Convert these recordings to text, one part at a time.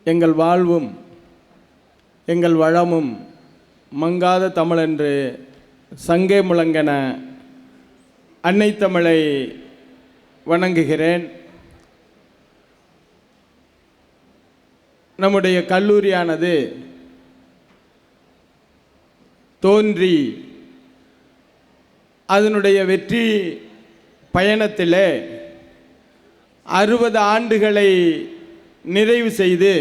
எங்கள் வாழ்வும் எங்கள் வளமும் மங்காத தமிழென்று சங்கே முழங்கன அன்னை தமிழை வணங்குகிறேன். நம்முடைய கல்லூரியானது தோன்றி அதனுடைய வெற்றி பயணத்திலே 60 ஆண்டுகளை நிறைவு செய்து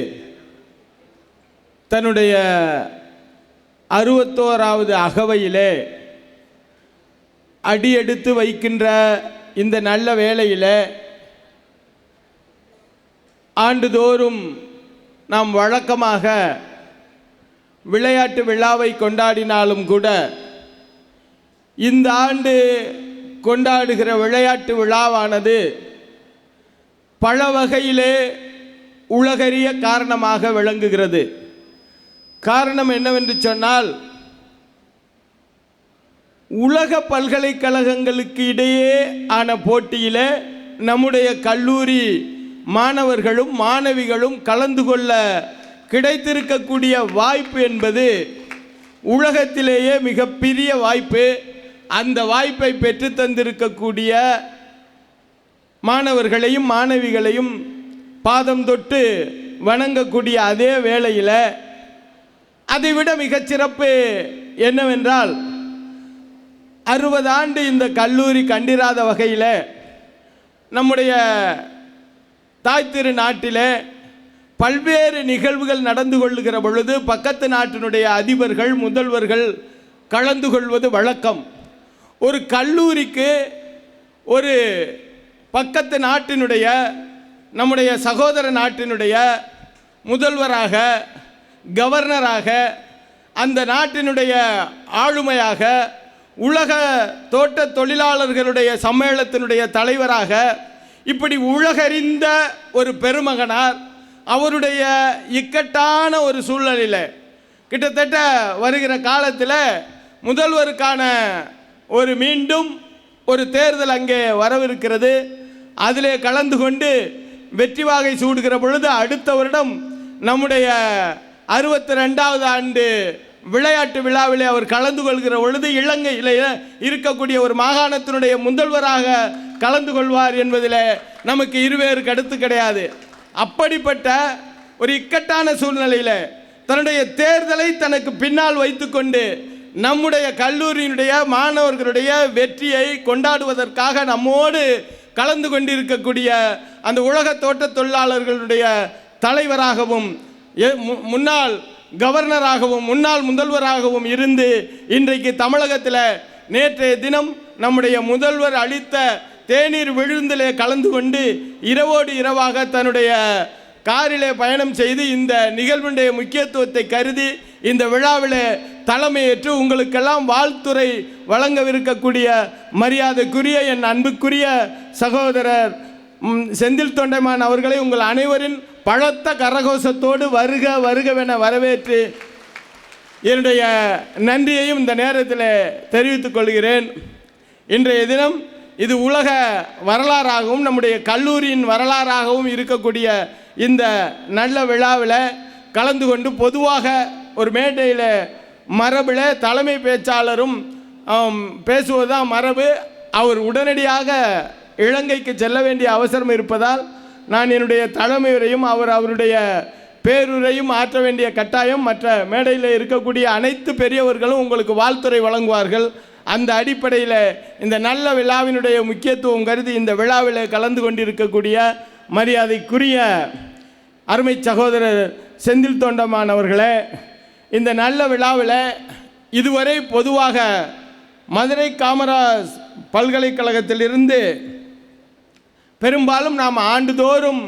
தன்னுடைய 61வது அகவையிலே அடியெடுத்து வைக்கின்ற இந்த நல்ல வேளையில் ஆண்டுதோறும் நாம் வழக்கமாக விளையாட்டு விழாவை கொண்டாடினாலும் கூட இந்த ஆண்டு கொண்டாடுகிற விளையாட்டு விழாவானது பல வகையிலே உலகறிய காரணமாக விளங்குகிறது. காரணம் என்னவென்று சொன்னால், உலக பல்கலைக்கழகங்களுக்கு இடையே ஆன போட்டியில் நம்முடைய கல்லூரி மாணவர்களும் மாணவிகளும் கலந்து கொள்ள கிடைத்திருக்கக்கூடிய வாய்ப்பு என்பது உலகத்திலேயே மிகப்பெரிய வாய்ப்பு. அந்த வாய்ப்பை பெற்று தந்திருக்கக்கூடிய மாணவர்களையும் மாணவிகளையும் பாதம் தொட்டு வணங்கக்கூடிய அதே வேளையில் அதைவிட மிகச்சிறப்பு என்னவென்றால், 60 ஆண்டு இந்த கல்லூரி கண்டிராத வகையில் நம்முடைய தாய் திரு நாட்டில் பல்வேறு நிகழ்வுகள் நடந்து கொள்ளுகிற பொழுது பக்கத்து நாட்டினுடைய அதிபர்கள் முதல்வர்கள் கலந்து கொள்வது வழக்கம். ஒரு கல்லூரிக்கு ஒரு பக்கத்து நாட்டினுடைய நம்முடைய சகோதர நாட்டினுடைய முதல்வராக, கவர்னராக, அந்த நாட்டினுடைய ஆளுமையாக, உலக தோட்ட தொழிலாளர்களுடைய சம்மேளனத்தினுடைய தலைவராக, இப்படி உலகறிந்த ஒரு பெருமகனார் அவருடைய இக்கட்டான ஒரு சூழ்நிலையில் கிட்டத்தட்ட வருகிற காலத்தில் முதல்வருக்கான மீண்டும் ஒரு தேர்தல் அங்கே வரவிருக்கிறது. அதிலே கலந்து கொண்டு வெற்றி வாகை சூடுகிற பொழுது அடுத்த வருடம் நம்முடைய 62வது ஆண்டு விளையாட்டு விழாவிலே அவர் கலந்து கொள்கிற பொழுது இலங்கையில் இருக்கக்கூடிய ஒரு மாகாணத்தினுடைய முதல்வராக கலந்து கொள்வார் என்பதில் நமக்கு இருவேறு கருத்து கிடையாது. அப்படிப்பட்ட ஒரு இக்கட்டான சூழ்நிலையில் தன்னுடைய தேர்தலை தனக்கு பின்னால் வைத்துக்கொண்டு நம்முடைய கல்லூரியினுடைய மாணவர்களுடைய வெற்றியை கொண்டாடுவதற்காக நம்மோடு கலந்து கொண்டிருக்கக்கூடிய அந்த உலக தோட்ட தொழிலாளர்களுடைய தலைவராகவும் முன்னாள் கவர்னராகவும் முன்னாள் முதல்வராகவும் இருந்து இன்றைக்கு தமிழகத்தில் நேற்றைய தினம் நம்முடைய முதல்வர் அளித்த தேநீர் விருந்திலே கலந்து கொண்டு இரவோடு இரவாக தன்னுடைய காரிலே பயணம் செய்து இந்த நிகழ்வுடைய முக்கியத்துவத்தை கருதி இந்த விழாவிலே தலைமையேற்று உங்களுக்கெல்லாம் வாழ்த்துரை வழங்கவிருக்கக்கூடிய மரியாதைக்குரிய என் அன்புக்குரிய சகோதரர் செந்தில் தொண்டைமான் அவர்களை உங்கள் அனைவரின் பலத்த கரகோஷத்தோடு வருக வருகவென வரவேற்று என்னுடைய நன்றியையும் இந்த நேரத்தில் தெரிவித்துக் கொள்கிறேன். இன்றைய தினம் இது உலக வரலாறாகவும் நம்முடைய கல்லூரியின் வரலாறாகவும் இருக்கக்கூடிய இந்த நல்ல விழாவில் கலந்து கொண்டு பொதுவாக ஒரு மேடையில் மரபில் தலைமை பேச்சாளரும் பேசுவதுதான் மரபு. அவர் உடனடியாக இலங்கைக்கு செல்ல வேண்டிய அவசரம் இருப்பதால் நான் என்னுடைய தலைமையுரையும் அவருடைய பேருரையும் ஆற்ற வேண்டிய கட்டாயம். மற்ற மேடையில் இருக்கக்கூடிய அனைத்து பெரியவர்களும் உங்களுக்கு வாழ்த்துரை வழங்குவார்கள். அந்த அடிப்படையில் இந்த நல்ல விழாவினுடைய முக்கியத்துவம் கருதி இந்த விழாவில் கலந்து கொண்டிருக்கக்கூடிய மரியாதைக்குரிய அருமை சகோதரர் செந்தில் தொண்டமான் அவர்களே, இந்த நல்ல விழாவில் இதுவரை பொதுவாக மதுரை காமராஜ் பல்கலைக்கழகத்திலிருந்து பெரும்பாலும் நாம் ஆண்டுதோறும்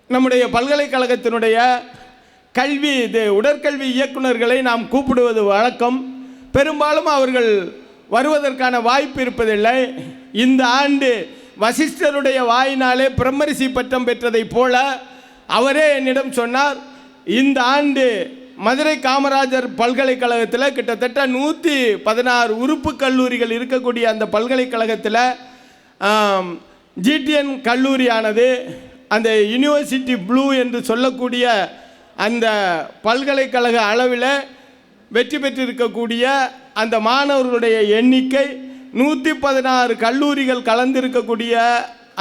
நம்முடைய பல்கலைக்கழகத்தினுடைய உடற்கல்வி இயக்குநர்களை நாம் கூப்பிடுவது வழக்கம். பெரும்பாலும் அவர்கள் வருவதற்கான வாய்ப்பு இருப்பதில்லை. இந்த ஆண்டு வசிஷ்டருடைய வாயினாலே பிரம்மரிசி பட்டம் பெற்றதைப் போல அவரே என்னிடம் சொன்னார், இந்த ஆண்டு மதுரை காமராஜர் பல்கலைக்கழகத்தில் கிட்டத்தட்ட 116 உறுப்பு கல்லூரிகள் இருக்கக்கூடிய அந்த பல்கலைக்கழகத்தில் ஜிடிஎன் கல்லூரியானது அந்த யூனிவர்சிட்டி ப்ளூ என்று சொல்லக்கூடிய அந்த பல்கலைக்கழக அளவில் வெற்றி பெற்றிருக்கக்கூடிய அந்த மாணவர்களுடைய எண்ணிக்கை 116 கல்லூரிகள் கலந்திருக்கக்கூடிய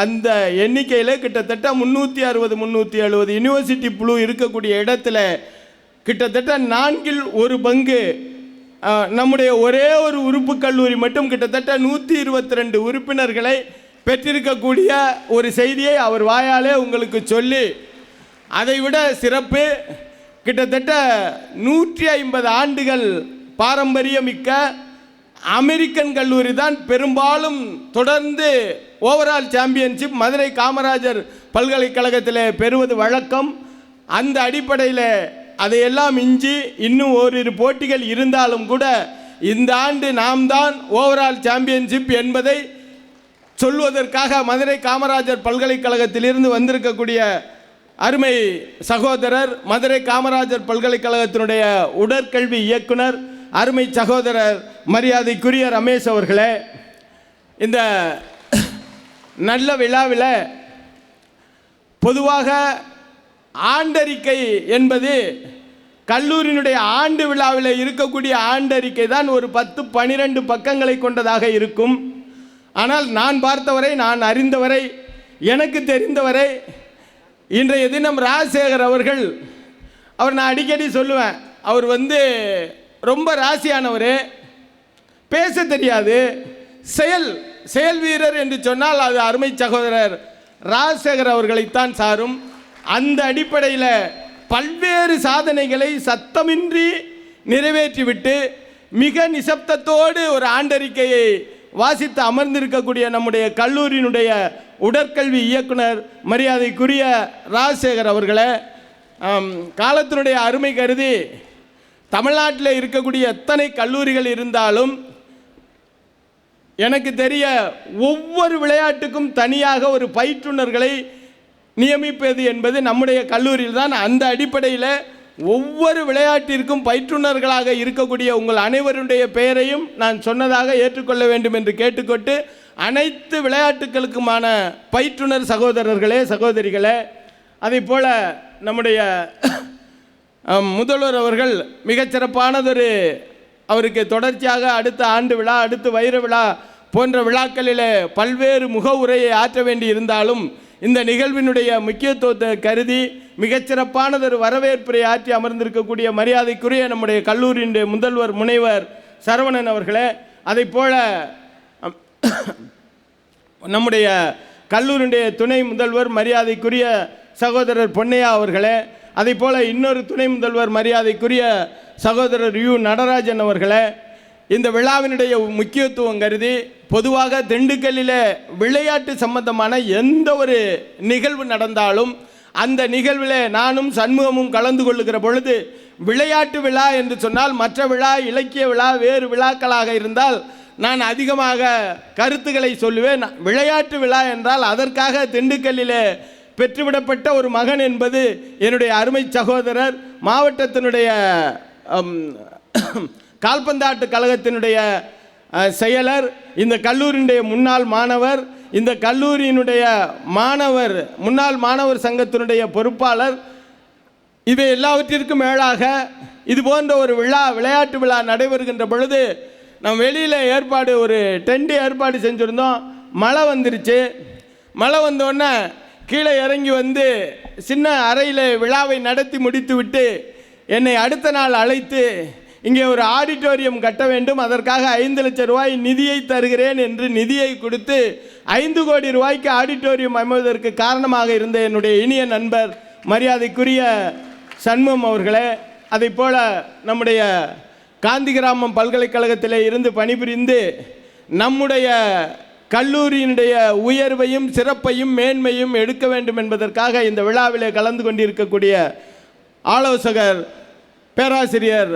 அந்த எண்ணிக்கையில் கிட்டத்தட்ட 360-370 யூனிவர்சிட்டி ப்ளூ இருக்கக்கூடிய இடத்துல கிட்டத்தட்ட 4/1 நம்முடைய ஒரே ஒரு உறுப்பு கல்லூரி மட்டும் கிட்டத்தட்ட 122 உறுப்பினர்களை பெற்றிருக்கக்கூடிய ஒரு செய்தியை அவர் வாயாலே உங்களுக்கு சொல்லி, அதைவிட சிறப்பு கிட்டத்தட்ட 150 ஆண்டுகள் பாரம்பரியமிக்க அமெரிக்கன் கல்லூரி தான் பெரும்பாலும் தொடர்ந்து ஓவரால் சாம்பியன்ஷிப் மதுரை காமராஜர் பல்கலைக்கழகத்தில் பெறுவது வழக்கம். அந்த அடிப்படையில் அதையெல்லாம் மிஞ்சி இன்னும் ஓரிரு போட்டிகள் இருந்தாலும் கூட இந்த ஆண்டு நாம் தான் ஓவரால் சாம்பியன்ஷிப் என்பதை சொல்வதற்காக மதுரை காமராஜர் பல்கலைக்கழகத்திலிருந்து வந்திருக்கக்கூடிய அருமை சகோதரர், மதுரை காமராஜர் பல்கலைக்கழகத்தினுடைய உடற்கல்வி இயக்குனர் அருமை சகோதரர் மரியாதைக்குரிய ரமேஷ் அவர்களே, இந்த நல்ல விழாவில் பொதுவாக ஆண்டறிக்கை என்பது கல்லூரியினுடைய ஆண்டு விழாவில் இருக்கக்கூடிய ஆண்டறிக்கை தான் ஒரு 10-12 பக்கங்களை கொண்டதாக இருக்கும். ஆனால் நான் பார்த்தவரை, நான் அறிந்தவரை, எனக்கு தெரிந்தவரை இன்றைய தினம் ராஜசேகர் அவர்கள், நான் அடிக்கடி சொல்லுவேன், அவர் ரொம்ப ராசியானவர், பேச தெரியாது, செயல் வீரர் என்று சொன்னால் அது அருமை சகோதரர் ராஜசேகர் அவர்களைத்தான் சாரும். அந்த அடிப்படையில் பல்வேறு சாதனைகளை சத்தமின்றி நிறைவேற்றிவிட்டு மிக நிசப்தத்தோடு ஒரு ஆண்டறிக்கையை வாசித்து அமர்ந்திருக்கக்கூடிய நம்முடைய கல்லூரியினுடைய உடற்கல்வி இயக்குனர் மரியாதைக்குரிய ராஜசேகர் அவர்களே, காலத்தினுடைய அருமை கருதி தமிழ்நாட்டில் இருக்கக்கூடிய எத்தனை கல்லூரிகள் இருந்தாலும் எனக்கு தெரிய ஒவ்வொரு விளையாட்டுக்கும் தனியாக ஒரு பயிற்றுனர்களை நியமிப்பது என்பது நம்முடைய கல்லூரியில் தான். அந்த அடிப்படையில் ஒவ்வொரு விளையாட்டிற்கும் பயிற்றுனர்களாக இருக்கக்கூடிய உங்கள் அனைவருடைய பெயரையும் நான் சொன்னதாக ஏற்றுக்கொள்ள வேண்டும் என்று கேட்டுக்கொண்டு, அனைத்து விளையாட்டுகளுக்குமான பயிற்றுனர் சகோதரர்களே, சகோதரிகளே, அதே போல் நம்முடைய முதல்வர் அவர்கள் மிகச்சிறப்பானதொரு, அவருக்கு தொடர்ச்சியாக அடுத்த ஆண்டு விழா, அடுத்து வைர விழா போன்ற விழாக்களில் பல்வேறு முக உரையை ஆற்ற வேண்டி இருந்தாலும் இந்த நிகழ்வினுடைய முக்கியத்துவத்தை கருதி மிகச்சிறப்பானதொரு வரவேற்புரை ஆற்றி அமர்ந்திருக்கக்கூடிய மரியாதைக்குரிய நம்முடைய கல்லூரியினுடைய முதல்வர் முனைவர் சரவணன் அவர்களே, அதை போல நம்முடைய கல்லூரியுடைய துணை முதல்வர் மரியாதைக்குரிய சகோதரர் பொன்னையா அவர்களே, அதை போல இன்னொரு துணை முதல்வர் மரியாதைக்குரிய சகோதரர் யு நடராஜன் அவர்களே, இந்த விழாவினுடைய முக்கியத்துவம் கருதி பொதுவாக திண்டுக்கல்லில் விளையாட்டு சம்பந்தமான எந்த ஒரு நிகழ்வு நடந்தாலும் அந்த நிகழ்வில் நானும் சண்முகமும் கலந்து கொள்ளுகிற பொழுது விளையாட்டு விழா என்று சொன்னால் மற்ற விழா, இலக்கிய விழா, வேறு விழாக்களாக இருந்தால் நான் அதிகமாக கருத்துக்களை சொல்லுவேன். விளையாட்டு விழா என்றால் அதற்காக திண்டுக்கல்லில் பெற்றுவிடப்பட்ட ஒரு மகன் என்பது என்னுடைய அருமை சகோதரர், மாவட்டத்தினுடைய கால்பந்தாட்டு கழகத்தினுடைய செயலர், இந்த கல்லூரியினுடைய முன்னாள் மாணவர், இந்த கல்லூரியினுடைய முன்னாள் மாணவர் சங்கத்தினுடைய பொறுப்பாளர், இவை எல்லாவற்றிற்கும் மேலாக இது போன்ற ஒரு விளையாட்டு விழா நடைபெறுகின்ற பொழுது நம்ம வெளியில் ஒரு டென்ட் ஏற்பாடு செஞ்சுருந்தோம். மழை வந்துருச்சு. மழை வந்தோடனே கீழே இறங்கி சின்ன அறையில் விழாவை நடத்தி முடித்து விட்டு என்னை அடுத்த நாள் அழைத்து இங்கே ஒரு ஆடிட்டோரியம் கட்ட வேண்டும், அதற்காக 5 லட்சம் ரூபாய் நிதியை தருகிறேன் என்று நிதியை கொடுத்து 5 கோடி ரூபாய்க்கு ஆடிட்டோரியம் அமைவதற்கு காரணமாக இருந்த என்னுடைய இனிய நண்பர் மரியாதைக்குரிய சண்முகம் அவர்களே, அதை போல நம்முடைய காந்தி கிராமம் பல்கலைக்கழகத்தில் இருந்து பணிபுரிந்து நம்முடைய கல்லூரியினுடைய உயர்வையும் சிறப்பையும் மேன்மையும் எடுக்க வேண்டும் என்பதற்காக இந்த விழாவிலே கலந்து கொண்டிருக்கக்கூடிய ஆலோசகர் பேராசிரியர்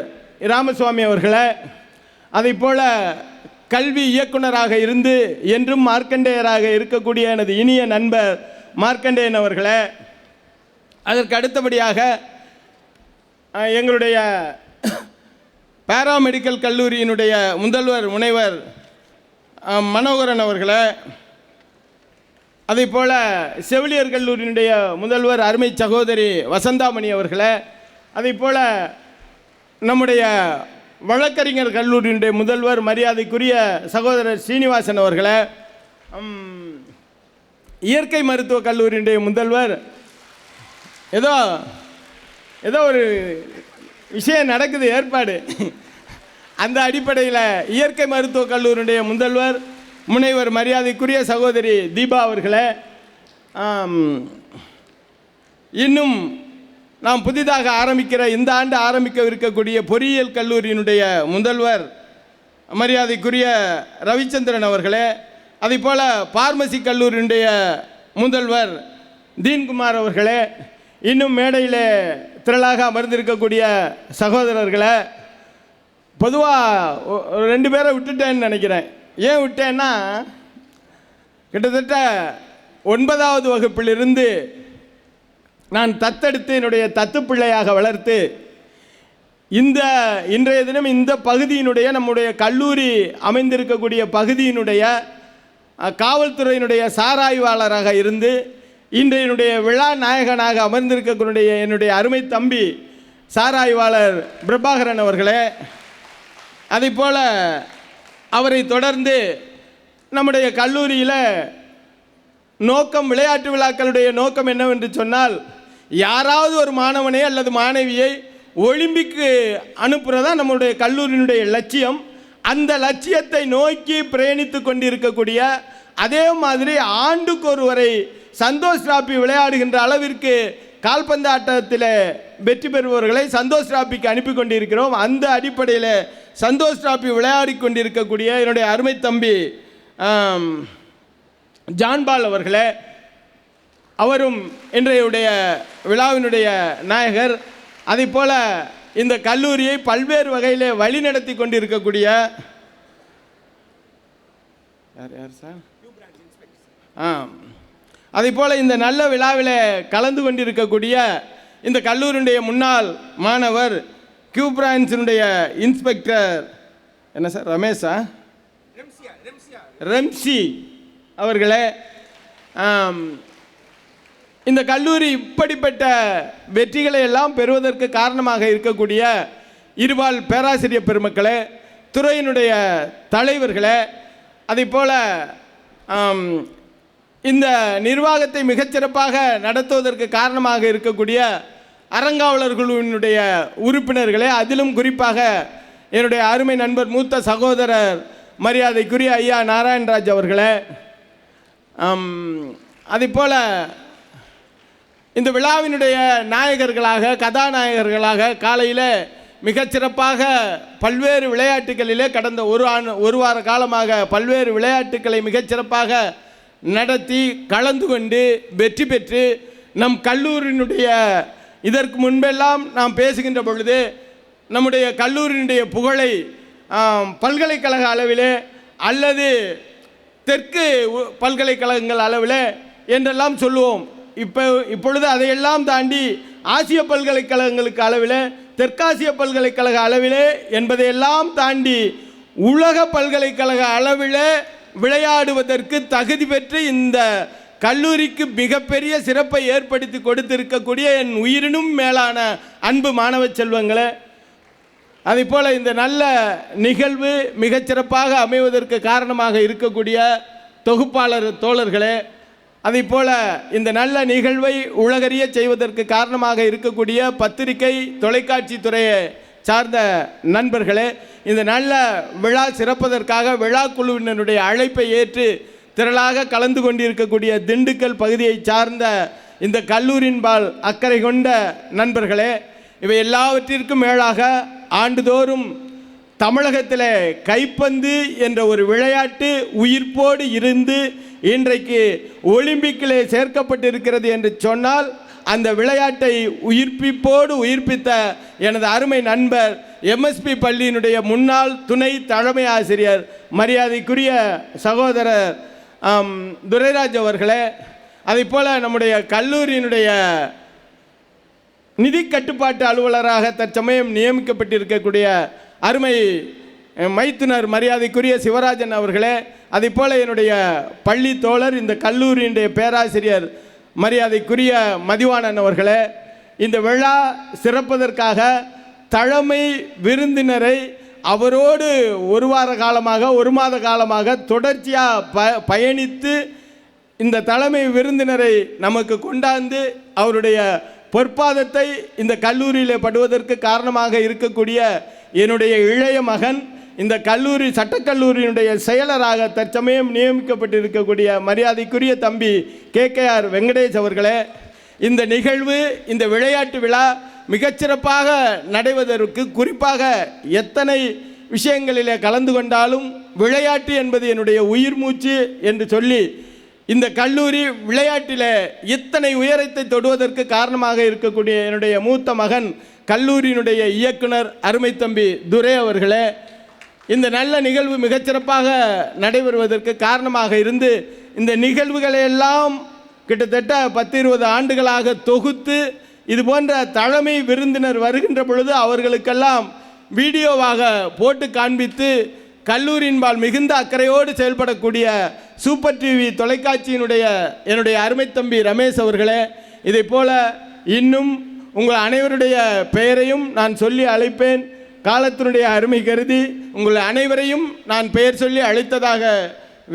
ராமசுவாமி அவர்களே, அதை போல கல்வி இயக்குனராக இருந்து என்றும் மார்க்கண்டேயராக இருக்கக்கூடிய எனது இனிய நண்பர் மார்க்கண்டேயன் அவர்களே, அதற்கு அடுத்தபடியாக எங்களுடைய பாராமெடிக்கல் கல்லூரியினுடைய முதல்வர் முனைவர் மனோகரன் அவர்களே, அதே போல் செவிலியர் கல்லூரியினுடைய முதல்வர் அருமை சகோதரி வசந்தாமணி அவர்களே, அதே போல் நம்முடைய வழக்கறிஞர் கல்லூரியினுடைய முதல்வர் மரியாதைக்குரிய சகோதரர் ஸ்ரீனிவாசன் அவர்களே, இயற்கை மருத்துவக் கல்லூரியினுடைய முதல்வர், ஏதோ ஒரு விஷயம் நடக்குது ஏற்பாடு, அந்த அடிப்படையில் இயற்கை மருத்துவக் கல்லூரியினுடைய முதல்வர் முனைவர் மரியாதைக்குரிய சகோதரி தீபா அவர்களே, இன்னும் நாம் புதிதாக இந்த ஆண்டு ஆரம்பிக்கவிருக்கக்கூடிய பொறியியல் கல்லூரியினுடைய முதல்வர் மரியாதைக்குரிய ரவிச்சந்திரன் அவர்களே, அதே போல் பார்மசி கல்லூரியினுடைய முதல்வர் தீன்குமார் அவர்களே, இன்னும் மேடையில் திரளாக அமர்ந்திருக்கக்கூடிய சகோதரர்களை, பொதுவாக 2 பேரை விட்டுட்டேன்னு நினைக்கிறேன். ஏன் விட்டேன்னா, கிட்டத்தட்ட 9வது வகுப்பிலிருந்து நான் தத்தெடுத்து என்னுடைய தத்துப்பிள்ளையாக வளர்த்து இன்றைய தினம் இந்த பகுதியினுடைய நம்முடைய கல்லூரி அமைந்திருக்கக்கூடிய பகுதியினுடைய காவல்துறையினுடைய சாராய்வாளராக இருந்து இன்றைய விழா நாயகனாக அமர்ந்திருக்கக்கூடிய என்னுடைய அருமை தம்பி சாராய்வாளர் பிரபாகரன் அவர்களே, அதே போல் அவரை தொடர்ந்து நம்முடைய கல்லூரியில் நோக்கம், விளையாட்டு விழாக்களுடைய நோக்கம் என்னவென்று சொன்னால், யாராவது ஒரு மாணவனை அல்லது மாணவியை ஒலிம்பிக்கு அனுப்புகிறதா நம்முடைய கல்லூரியினுடைய லட்சியம். அந்த லட்சியத்தை நோக்கி பிரயாணித்து கொண்டிருக்கக்கூடிய, அதே மாதிரி ஆண்டுக்கு ஒருவரை சந்தோஷ் டிராபி விளையாடுகின்ற அளவிற்கு கால்பந்து ஆட்டத்தில் வெற்றி பெறுபவர்களை சந்தோஷ் டிராபிக்கு அனுப்பி கொண்டிருக்கிறோம். அந்த அடிப்படையில் சந்தோஷ் டிராபி விளையாடி கொண்டிருக்கக்கூடிய என்னுடைய அருமை தம்பி ஜான்பால் அவர்களே, அவரும் இன்றைய விழாவினுடைய நாயகர். அதே போல் இந்த கல்லூரியை பல்வேறு வகையில் வழி நடத்தி கொண்டிருக்கக்கூடிய யார் சார் அதே போல் இந்த நல்ல விழாவில் கலந்து கொண்டிருக்கக்கூடிய இந்த கல்லூரியுடைய முன்னாள் மாணவர் கியூ பிரான்ஸினுடைய இன்ஸ்பெக்டர் என்ன சார் ரமேஷா ரெம்சி அவர்களே, இந்த கல்லூரி இப்படிப்பட்ட வெற்றிகளை எல்லாம் பெறுவதற்கு காரணமாக இருக்கக்கூடிய இருபால் பேராசிரியர் பெருமக்களே, துறையினுடைய தலைவர்களே, அதே போல் இந்த நிர்வாகத்தை மிகச்சிறப்பாக நடத்துவதற்கு காரணமாக இருக்கக்கூடிய அறங்காவலர்களுடைய உறுப்பினர்களே, அதிலும் குறிப்பாக என்னுடைய அருமை நண்பர் மூத்த சகோதரர் மரியாதைக்குரிய ஐயா நாராயணராஜ் அவர்களே, அதே போல் இந்த விழாவினுடைய நாயகர்களாக, கதாநாயகர்களாக காலையில் மிகச்சிறப்பாக பல்வேறு விளையாட்டுகளிலே கடந்த ஒரு வார காலமாக பல்வேறு விளையாட்டுக்களை மிகச்சிறப்பாக நடத்தி கலந்து கொண்டு வெற்றி பெற்று நம் கல்லூரியினுடைய இதற்கு முன்பெல்லாம் நாம் பேசுகின்ற பொழுது நம்முடைய கல்லூரியினுடைய புகழை பல்கலைக்கழக அளவிலே அல்லது தெற்கு பல்கலைக்கழகங்கள் அளவில் என்றெல்லாம் சொல்லுவோம். இப்பொழுது அதையெல்லாம் தாண்டி ஆசிய பல்கலைக்கழகங்களுக்கு அளவில், தெற்காசிய பல்கலைக்கழக அளவிலே என்பதையெல்லாம் தாண்டி உலக பல்கலைக்கழக அளவில் விளையாடுவதற்கு தகுதி பெற்று இந்த கல்லூரிக்கு மிகப்பெரிய சிறப்பை ஏற்படுத்தி கொடுத்திருக்கக்கூடிய என் உயிரினும் மேலான அன்பு மாணவ செல்வங்களே, அதே போல் இந்த நல்ல நிகழ்வு மிகச்சிறப்பாக அமைவதற்கு காரணமாக இருக்கக்கூடிய தொகுப்பாளர் தோழர்களே, அதே போல் இந்த நல்ல நிகழ்வை உலகறிய செய்வதற்கு காரணமாக இருக்கக்கூடிய பத்திரிகை தொலைக்காட்சி துறையை சார்ந்த நண்பர்களே, இந்த நல்ல விழா சிறப்பதற்காக விழா குழுவினருடைய அழைப்பை ஏற்று திரளாக கலந்து கொண்டிருக்கக்கூடிய திண்டுக்கல் பகுதியை சார்ந்த இந்த கல்லூரியின்பால் அக்கறை கொண்ட நண்பர்களே, இவை எல்லாவற்றிற்கும் மேலாக ஆண்டுதோறும் தமிழகத்தில் கைப்பந்து என்ற ஒரு விளையாட்டு உயிர்ப்போடு இருந்து இன்றைக்கு ஒலிம்பிக்கிலே சேர்க்கப்பட்டிருக்கிறது என்று சொன்னால், அந்த விளையாட்டை உயிர்ப்பித்த எனது அருமை நண்பர் எம்எஸ்பி பள்ளியினுடைய முன்னாள் துணை தலைமை ஆசிரியர் மரியாதைக்குரிய சகோதரர் துரைராஜ் அவர்களே, அதே போல் நம்முடைய கல்லூரியினுடைய நிதி கட்டுப்பாட்டு அலுவலராக தற்சமயம் நியமிக்கப்பட்டிருக்கக்கூடிய அருமை மைத்துனர் மரியாதைக்குரிய சிவராஜன் அவர்களே, அதே போல் என்னுடைய பள்ளி தோழர் இந்த கல்லூரியினுடைய பேராசிரியர் மரியாதைக்குரிய மதிவாணன் அவர்களே, இந்த விழா சிறப்பதற்காக தலைமை விருந்தினரை அவரோடு ஒரு மாத காலமாக தொடர்ச்சியாக பயணித்து இந்த தலைமை விருந்தினரை நமக்கு கொண்டாந்து அவருடைய பொற்பாதத்தை இந்த கல்லூரியில் படுவதற்கு காரணமாக இருக்கக்கூடிய என்னுடைய இளைய மகன், இந்த கல்லூரி சட்டக்கல்லூரியினுடைய செயலராக தற்சமயம் நியமிக்கப்பட்டிருக்கக்கூடிய மரியாதைக்குரிய தம்பி KKR வெங்கடேஷ் அவர்களே, இந்த நிகழ்வு, இந்த விளையாட்டு விழா மிகச்சிறப்பாக நடைவதற்கு குறிப்பாக எத்தனை விஷயங்களிலே கலந்து கொண்டாலும் விளையாட்டு என்பது என்னுடைய உயிர் மூச்சு என்று சொல்லி இந்த கல்லூரி விளையாட்டில் இத்தனை உயரத்தை தொடுவதற்கு காரணமாக இருக்கக்கூடிய என்னுடைய மூத்த மகன் கல்லூரியினுடைய இயக்குனர் அருமை தம்பி துரை அவர்களே, இந்த நல்ல நிகழ்வு மிகச்சிறப்பாக நடைபெறுவதற்கு காரணமாக இருந்து இந்த நிகழ்வுகளை எல்லாம் கிட்டத்தட்ட 10-20 ஆண்டுகளாக தொகுத்து இது போன்ற தலைமை விருந்தினர் வருகின்ற பொழுது அவர்களுக்கெல்லாம் வீடியோவாக போட்டு காண்பித்து கல்லூரியின்பால் மிகுந்த அக்கறையோடு செயல்படக்கூடிய சூப்பர் டிவி தொலைக்காட்சியினுடைய என்னுடைய அருமை தம்பி ரமேஷ் அவர்களே, இதை போல இன்னும் உங்கள் அனைவருடைய பெயரையும் நான் சொல்லி அழைப்பேன். காலத்தினுடைய அருமை கருதி உங்கள் அனைவரையும் நான் பெயர் சொல்லி அழைத்ததாக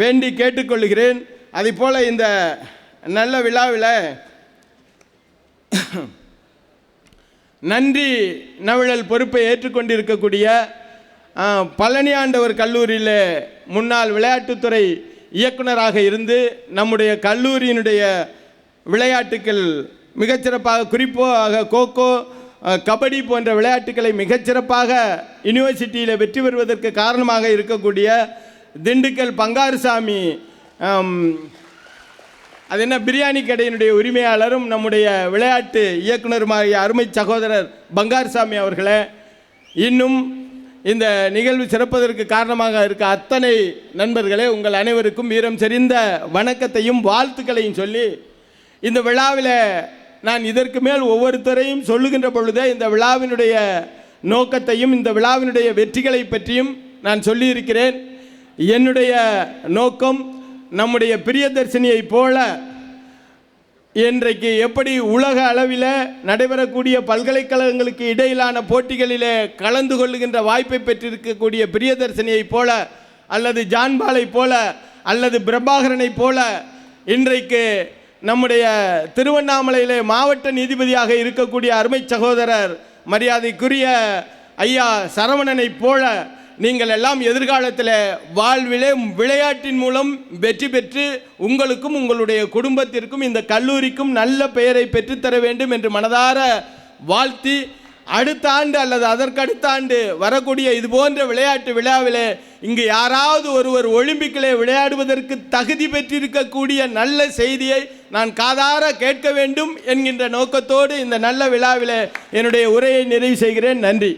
வேண்டி கேட்டுக்கொள்கிறேன். அதை போல் இந்த நல்ல விழாவில் நன்றி நவிழல் பொறுப்பை ஏற்றுக்கொண்டிருக்கக்கூடிய பழனி ஆண்டவர் கல்லூரியில் முன்னாள் விளையாட்டுத்துறை இயக்குனராக இருந்து நம்முடைய கல்லூரியினுடைய விளையாட்டுக்கள் மிகச்சிறப்பாக, குறிப்பாக கோகோ, கபடி போன்ற விளையாட்டுக்களை மிகச்சிறப்பாக யூனிவர்சிட்டியில் வெற்றி பெறுவதற்கு காரணமாக இருக்கக்கூடிய திண்டுக்கல் பங்காருசாமி, அது என்ன பிரியாணி கடையினுடைய உரிமையாளரும் நம்முடைய விளையாட்டு இயக்குனருமாகிய அருமை சகோதரர் பங்காருசாமி அவர்களே, இன்னும் இந்த நிகழ்வு சிறப்பதற்கு காரணமாக இருக்க அத்தனை நண்பர்களே, உங்கள் அனைவருக்கும் வீரம் செறிந்த வணக்கத்தையும் வாழ்த்துக்களையும் சொல்லி இந்த விழாவில் நான் இதற்கு மேல் ஒவ்வொருத்தரையும் சொல்லுகின்ற பொழுதே இந்த விழாவினுடைய நோக்கத்தையும் இந்த விழாவினுடைய வெற்றிகளை பற்றியும் நான் சொல்லியிருக்கிறேன். என்னுடைய நோக்கம் நம்முடைய பிரியதர்ஷினியை போல இன்றைக்கு எப்படி உலக அளவில் நடைபெறக்கூடிய பல்கலைக்கழகங்களுக்கு இடையிலான போட்டிகளிலே கலந்து கொள்ளுகின்ற வாய்ப்பை பெற்றிருக்கக்கூடிய பிரியதர்ஷினியை போல அல்லது ஜான்பாலை போல அல்லது பிரபாகரனை போல இன்றைக்கு நம்முடைய திருவண்ணாமலையிலே மாவட்ட நீதிபதியாக இருக்கக்கூடிய அருமை சகோதரர் மரியாதைக்குரிய ஐயா சரவணனை போல நீங்கள் எல்லாம் எதிர்காலத்தில் வாழ்விலே விளையாட்டின் மூலம் வெற்றி பெற்று உங்களுக்கும் உங்களுடைய குடும்பத்திற்கும் இந்த கல்லூரிக்கும் நல்ல பெயரை பெற்றுத்தர வேண்டும் என்று மனதார வாழ்த்தி, அடுத்த ஆண்டு அல்லது அதற்கடுத்த ஆண்டு வரக்கூடிய இது போன்ற விளையாட்டு விழாவிலே இங்கு யாராவது ஒருவர் ஒலிம்பிக்கிலே விளையாடுவதற்கு தகுதி பெற்றிருக்கக்கூடிய நல்ல செய்தியை நான் காதார கேட்க வேண்டும் என்கின்ற நோக்கத்தோடு இந்த நல்ல விழாவிலே என்னுடைய உரையை நிறைவு செய்கிறேன். நன்றி.